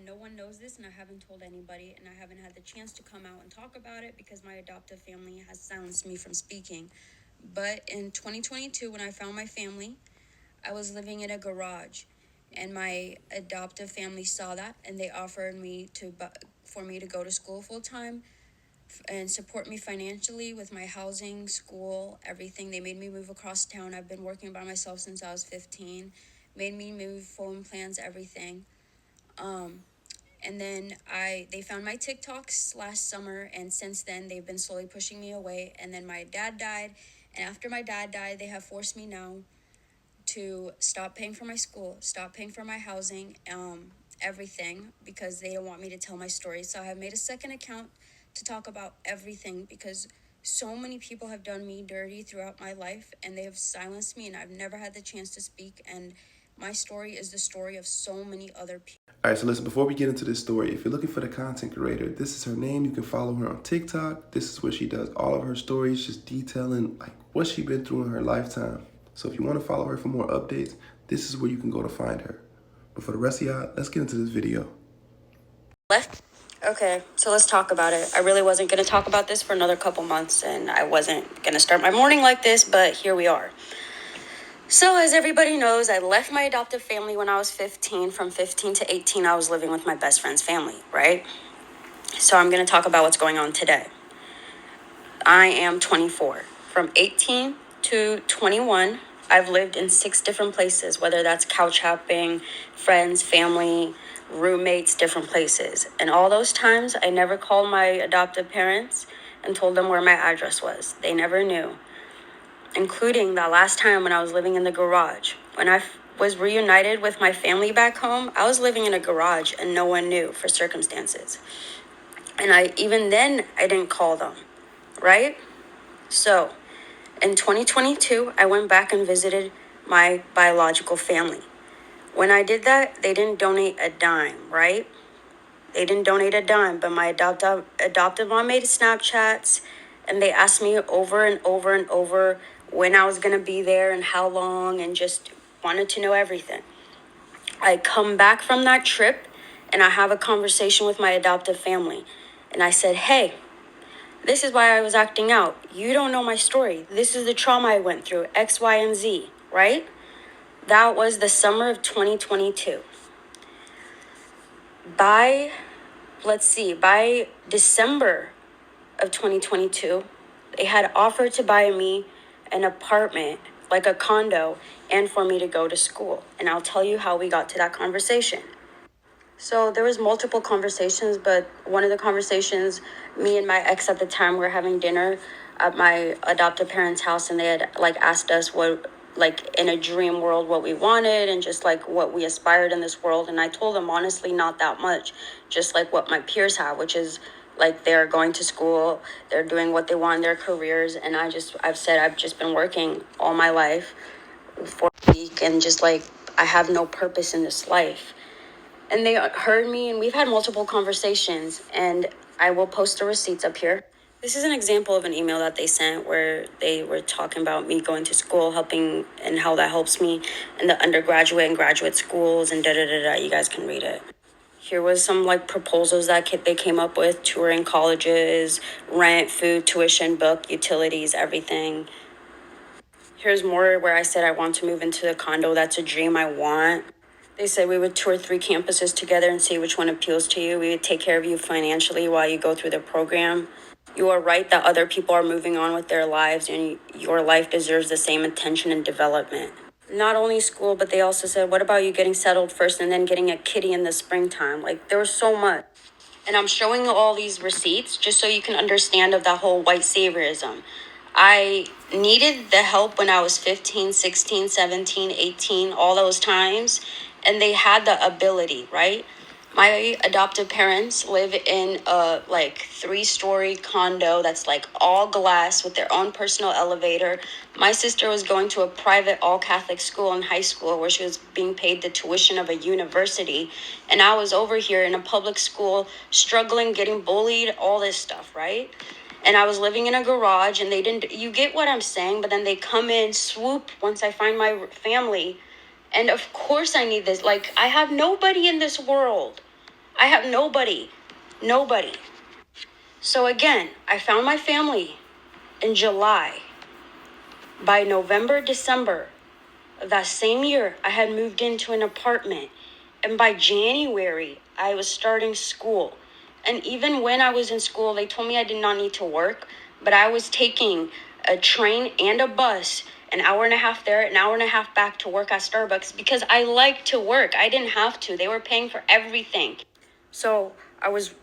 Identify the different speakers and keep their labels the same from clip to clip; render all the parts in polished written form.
Speaker 1: No one knows this, and I haven't told anybody, and I haven't had the chance to come out and talk about it because my adoptive family has silenced me from speaking. But in 2022, when I found my family, I was living in a garage, and my adoptive family saw that, and they offered me for me to go to school full time and support me financially with my housing, school, everything. They made me move across town. I've been working by myself since I was 15. Made me move, phone plans, everything. And then they found my TikToks last summer, and since then they've been slowly pushing me away. And then my dad died, and after my dad died, they have forced me now to stop paying for my school, stop paying for my housing, everything, because they don't want me to tell my story. So I have made a second account to talk about everything because so many people have done me dirty throughout my life, and they have silenced me, and I've never had the chance to speak. And my story is the story of so many other people.
Speaker 2: All right, so listen, before we get into this story, if you're looking for the content creator, this is her name. You can follow her on TikTok. This is where she does all of her stories, just detailing like what she's been through in her lifetime. So if you want to follow her for more updates, this is where you can go to find her. But for the rest of y'all, let's get into this video.
Speaker 1: Left? Okay, so let's talk about it. I really wasn't going to talk about this for another couple months, and I wasn't going to start my morning like this, but here we are. So, as everybody knows, I left my adoptive family when I was 15. From 15 to 18, I was living with my best friend's family, right? So, I'm going to talk about what's going on today. I am 24. From 18 to 21, I've lived in 6 different places, whether that's couch hopping, friends, family, roommates, different places. And all those times, I never called my adoptive parents and told them where my address was. They never knew. Including that last time when I was living in the garage. When I was reunited with my family back home, I was living in a garage and no one knew for circumstances. And even then, I didn't call them, right? So, in 2022, I went back and visited my biological family. When I did that, they didn't donate a dime, right? They didn't donate a dime, but my adoptive mom made Snapchats, and they asked me over and over and over when I was going to be there and how long, and just wanted to know everything. I come back from that trip, and I have a conversation with my adoptive family. And I said, hey, this is why I was acting out. You don't know my story. This is the trauma I went through, X, Y, and Z, right? That was the summer of 2022. By December of 2022, they had offered to buy me an apartment, like a condo, and for me to go to school. And I'll tell you how we got to that conversation. So there was multiple conversations, but one of the conversations, me and my ex at the time were having dinner at my adoptive parents' house, and they had asked us what, in a dream world, what we wanted and just what we aspired in this world. And I told them honestly, not that much, just like what my peers have, which is they're going to school, they're doing what they want in their careers. And I've said I've just been working all my life for a week, and just I have no purpose in this life. And they heard me, and we've had multiple conversations, and I will post the receipts up here. This is an example of an email that they sent where they were talking about me going to school, helping, and how that helps me in the undergraduate and graduate schools, and da-da-da-da. You guys can read it. Here was some proposals that they came up with: touring colleges, rent, food, tuition, book, utilities, everything. Here's more where I said I want to move into a condo. That's a dream I want. They said we would tour 3 campuses together and see which one appeals to you. We would take care of you financially while you go through the program. You are right that other people are moving on with their lives, and your life deserves the same attention and development. Not only school, but they also said, what about you getting settled first and then getting a kitty in the springtime? There was so much. And I'm showing all these receipts just so you can understand of that whole white saviorism. I needed the help when I was 15, 16, 17, 18, all those times. And they had the ability, right? My adoptive parents live in a 3-story condo that's all glass with their own personal elevator. My sister was going to a private all Catholic school in high school where she was being paid the tuition of a university. And I was over here in a public school struggling, getting bullied, all this stuff, right? And I was living in a garage, and you get what I'm saying, but then they come in, swoop once I find my family. And of course I need this. I have nobody in this world. I have nobody. Nobody. So again, I found my family in July. By November, December of that same year, I had moved into an apartment. And by January, I was starting school. And even when I was in school, they told me I did not need to work, but I was taking a train and a bus, an hour and a half there, an hour and a half back to work at Starbucks because I like to work. I didn't have to. They were paying for everything. So I was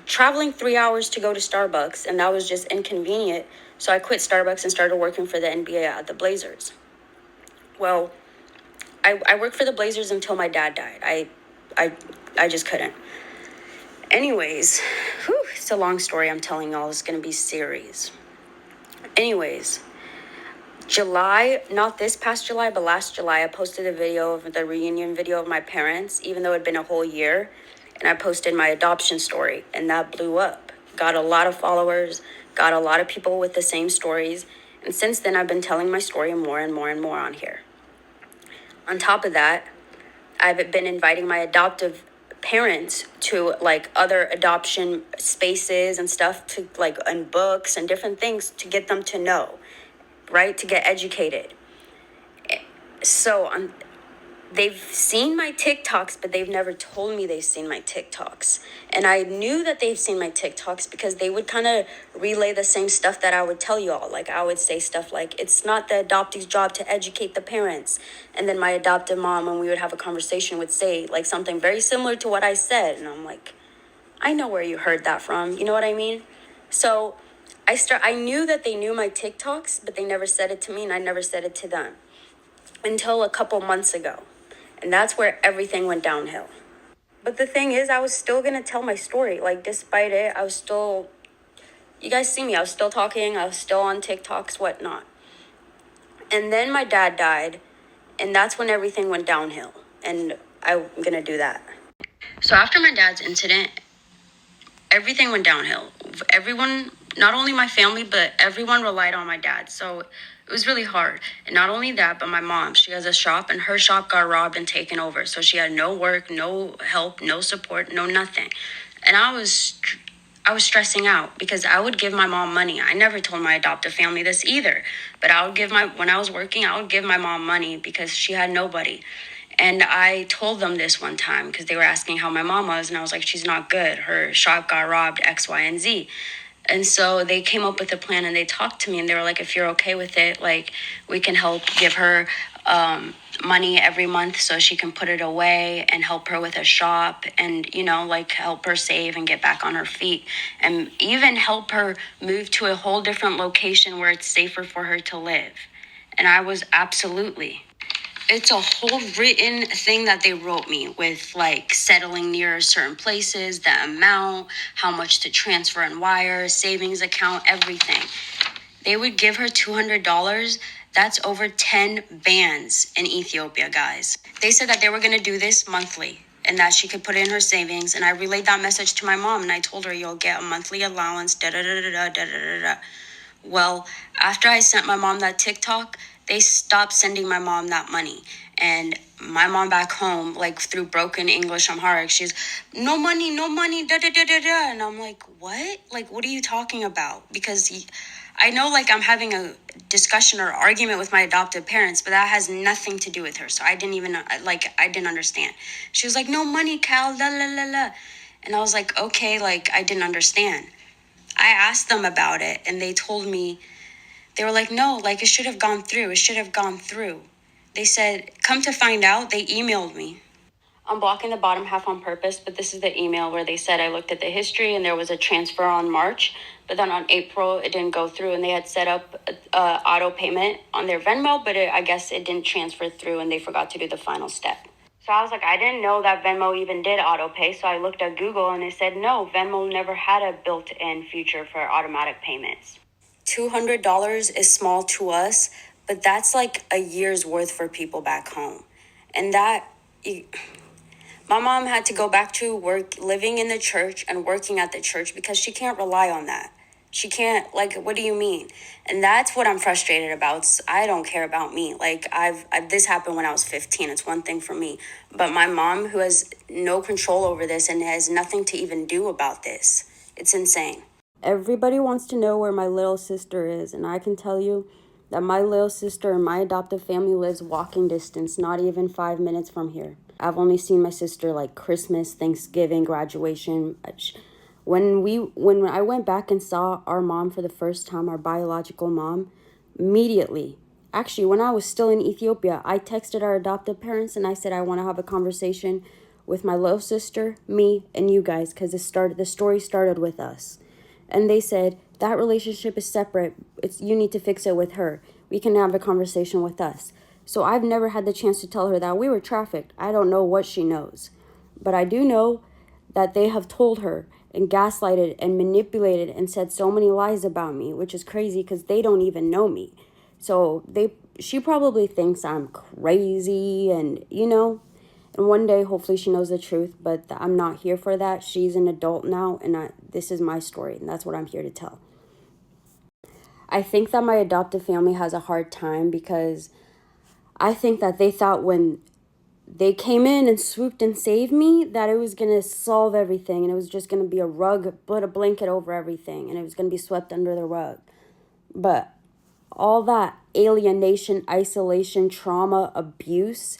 Speaker 1: traveling 3 hours to go to Starbucks, and that was just inconvenient. So I quit Starbucks and started working for the NBA at the Blazers. Well, I worked for the Blazers until my dad died. I just couldn't. Anyways, it's a long story I'm telling y'all. It's going to be series. Anyways, July, not this past July, but last July, I posted a video of the reunion video of my parents, even though it had been a whole year. And I posted my adoption story, and that blew up. Got a lot of followers, got a lot of people with the same stories. And since then, I've been telling my story more and more and more on here. On top of that, I've been inviting my adoptive parents to like other adoption spaces and stuff, to like, and books and different things to get them to know, right? To get educated. So they've seen my TikToks, but they've never told me they've seen my TikToks. And I knew that they've seen my TikToks because they would kind of relay the same stuff that I would tell y'all. Like I would say stuff like, it's not the adoptee's job to educate the parents. And then my adoptive mom, when we would have a conversation, would say like something very similar to what I said. And I'm like, I know where you heard that from. You know what I mean? So I knew that they knew my TikToks, but they never said it to me and I never said it to them until a couple months ago. And that's where everything went downhill. But the thing is, I was still going to tell my story. Like, despite it, I was still, you guys see me, I was still talking, I was still on TikToks, whatnot. And then my dad died, and that's when everything went downhill. And I'm going to do that. So after my dad's incident, everything went downhill. Everyone, not only my family, but everyone relied on my dad. So it was really hard. And not only that, but my mom, she has a shop and her shop got robbed and taken over. So she had no work, no help, no support, no nothing. And I was stressing out because I would give my mom money. I never told my adoptive family this either. But when I was working, I would give my mom money because she had nobody. And I told them this one time because they were asking how my mom was. And I was like, she's not good. Her shop got robbed, X, Y, and Z. And so they came up with a plan and they talked to me and they were like, if you're okay with it, like we can help give her money every month so she can put it away and help her with a shop and, you know, like help her save and get back on her feet and even help her move to a whole different location where it's safer for her to live. And I was absolutely. It's a whole written thing that they wrote me with like settling near certain places, the amount, how much to transfer and wire, savings account, everything. They would give her $200. That's over 10 bands in Ethiopia, guys. They said that they were going to do this monthly and that she could put in her savings. And I relayed that message to my mom and I told her, you'll get a monthly allowance, da da da da da da da da. Well, after I sent my mom that TikTok, they stopped sending my mom that money. And my mom back home, like through broken English Amharic, she's, no money, da da da da da. And I'm like, what? Like, what are you talking about? Because I know like I'm having a discussion or argument with my adoptive parents, but that has nothing to do with her. So I didn't understand. She was like, no money, Cal, la la la la. And I was like, okay, like I didn't understand. I asked them about it and they told me, they were like, no, like it should have gone through. It should have gone through. They said, come to find out, they emailed me. I'm blocking the bottom half on purpose, but this is the email where they said I looked at the history and there was a transfer on March, but then on April it didn't go through and they had set up auto payment on their Venmo, but I guess it didn't transfer through and they forgot to do the final step. So I was like, I didn't know that Venmo even did auto pay. So I looked at Google and it said, no, Venmo never had a built-in feature for automatic payments. $200 is small to us, but that's like a year's worth for people back home. And my mom had to go back to work, living in the church and working at the church because she can't rely on that. She can't, like, what do you mean? And that's what I'm frustrated about. I don't care about me. Like, this happened when I was 15. It's one thing for me. But my mom, who has no control over this and has nothing to even do about this, it's insane. Everybody wants to know where my little sister is. And I can tell you that my little sister and my adoptive family lives walking distance, not even 5 minutes from here. I've only seen my sister like Christmas, Thanksgiving, graduation. When I went back and saw our mom for the first time, our biological mom, immediately, actually, when I was still in Ethiopia, I texted our adoptive parents and I said I want to have a conversation with my little sister, me, and you guys, because the story started with us. And they said that relationship is separate. You need to fix it with her. We can have a conversation with us. So I've never had the chance to tell her that we were trafficked. I don't know what she knows, but I do know that they have told her and gaslighted and manipulated and said so many lies about me, which is crazy because they don't even know me. So she probably thinks I'm crazy and, and one day hopefully she knows the truth, but I'm not here for that. She's an adult now, and this is my story, and that's what I'm here to tell. I think that my adoptive family has a hard time because I think that they thought when they came in and swooped and saved me that it was going to solve everything and it was just going to be a rug, put a blanket over everything, and it was going to be swept under the rug. But all that alienation, isolation, trauma, abuse,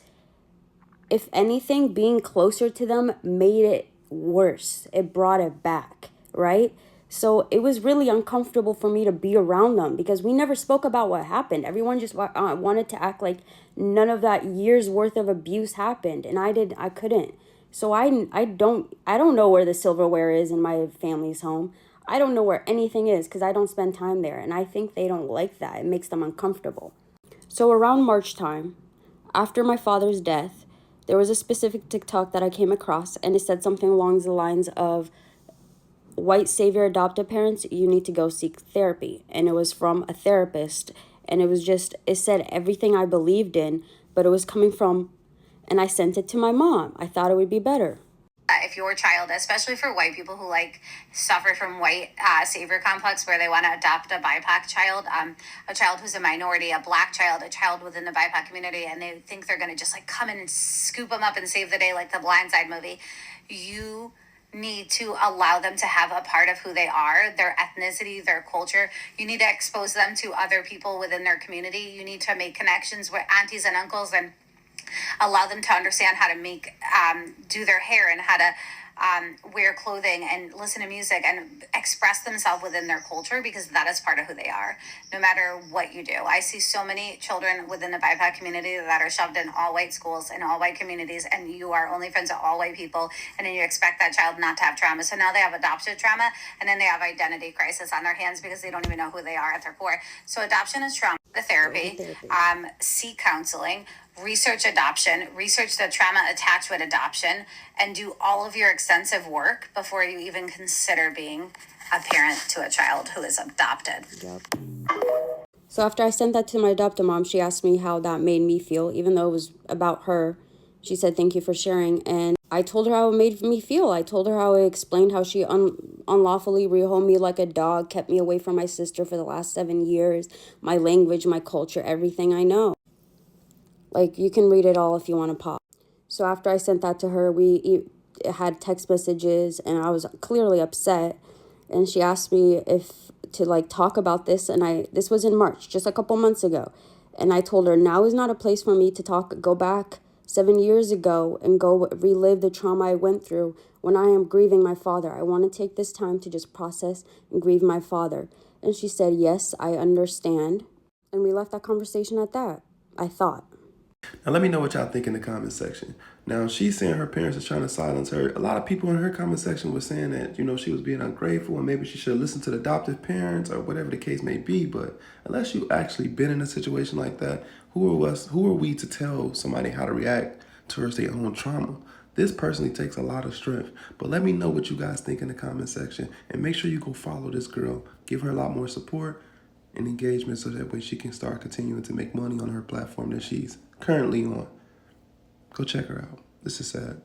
Speaker 1: if anything, being closer to them made it worse. It brought it back, right? So it was really uncomfortable for me to be around them because we never spoke about what happened. Everyone just wanted to act like none of that year's worth of abuse happened, and I couldn't. So I don't know where the silverware is in my family's home. I don't know where anything is because I don't spend time there, and I think they don't like that. It makes them uncomfortable. So around March time, after my father's death, there was a specific TikTok that I came across, and it said something along the lines of, white savior adoptive parents, you need to go seek therapy. And it was from a therapist, and it said everything I believed in, but it was coming from, and I sent it to my mom. I thought it would be better.
Speaker 3: If your child, especially for white people who suffer from white savior complex, where they want to adopt a BIPOC child, a child who's a minority, a black child, a child within the BIPOC community, and they think they're going to just come in and scoop them up and save the day like the Blind Side movie, you need to allow them to have a part of who they are, their ethnicity, their culture. You need to expose them to other people within their community. You need to make connections with aunties and uncles and allow them to understand how to do their hair and how to wear clothing and listen to music and express themselves within their culture, because that is part of who they are, no matter what you do. I see so many children within the BIPOC community that are shoved in all white schools and all white communities, and you are only friends with all white people, and then you expect that child not to have trauma. So now they have adoptive trauma, and then they have identity crisis on their hands because they don't even know who they are at their core. So adoption is trauma. The therapy, seek counseling, research adoption, research the trauma attached with adoption, and do all of your extensive work before you even consider being a parent to a child who is adopted.
Speaker 1: Yep. So after I sent that to my adoptive mom, she asked me how that made me feel, even though it was about her. She said, thank you for sharing. And I told her how it made me feel. I told her how it explained how she unlawfully rehomed me like a dog, kept me away from my sister for the last 7 years, my language, my culture, everything I know. Like, you can read it all if you want to pause. So after I sent that to her, we had text messages, and I was clearly upset. And she asked me to talk about this, and this was in March, just a couple months ago. And I told her, now is not a place for me to go back 7 years ago and go relive the trauma I went through when I am grieving my father. I want to take this time to just process and grieve my father. And she said, yes, I understand. And we left that conversation at that, I thought.
Speaker 2: Now let me know what y'all think in the comment section. Now she's saying her parents are trying to silence her. A lot of people in her comment section were saying that, she was being ungrateful and maybe she should listen to the adoptive parents or whatever the case may be. But unless you actually been in a situation like that, who are we to tell somebody how to react towards their own trauma? This personally takes a lot of strength. But let me know what you guys think in the comment section, and make sure you go follow this girl. Give her a lot more support and engagement so that way she can start continuing to make money on her platform that she's currently on. Go check her out. This is sad.